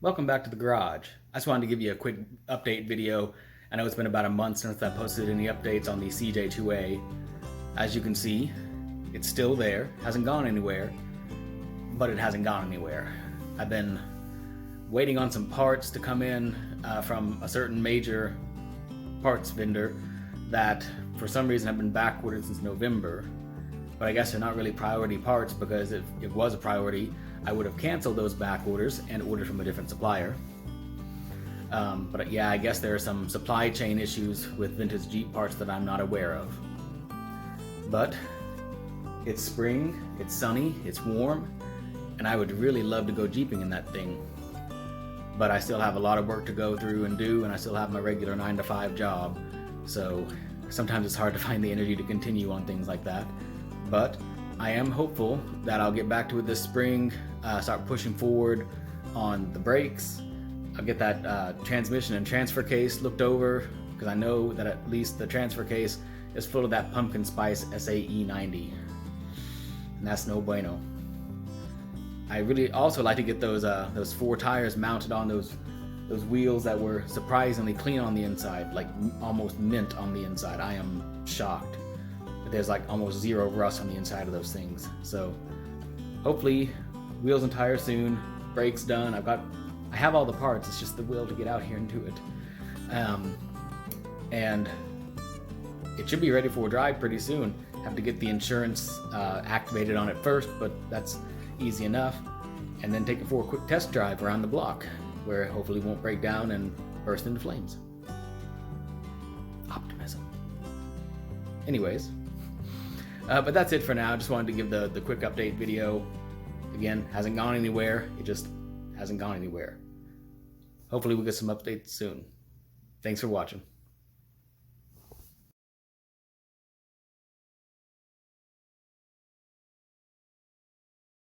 Welcome back to the garage. I just wanted to give you a quick update video. I know it's been about a month since I posted any updates on the CJ2A. As you can see, it's still there, hasn't gone anywhere, but it hasn't gone anywhere. I've been waiting on some parts to come in from a certain major parts vendor that for some reason have been back ordered since November. But I guess they're not really priority parts, because if it was a priority, I would have canceled those back orders and ordered from a different supplier. But yeah, I guess there are some supply chain issues with vintage Jeep parts that I'm not aware of. But it's spring, it's sunny, it's warm, and I would really love to go Jeeping in that thing. But I still have a lot of work to go through and do, and I still have my regular 9-to-5 job. So sometimes it's hard to find the energy to continue on things like that. But I am hopeful that I'll get back to it this spring, start pushing forward on the brakes. I'll get that transmission and transfer case looked over, because I know that at least the transfer case is full of that pumpkin spice SAE90, and that's no bueno. I really also like to get those 4 tires mounted on those wheels that were surprisingly clean on the inside, like almost mint on the inside. I am shocked. There's like almost zero rust on the inside of those things. So hopefully wheels and tires soon, brakes done. I have all the parts, it's just the will to get out here and do it. And it should be ready for a drive pretty soon. Have to get the insurance activated on it first, but that's easy enough. And then take it for a quick test drive around the block, where it hopefully won't break down and burst into flames. Optimism. Anyways, but that's it for now. Just wanted to give the quick update video. Again, hasn't gone anywhere. It just hasn't gone anywhere. Hopefully we'll get some updates soon. Thanks for watching.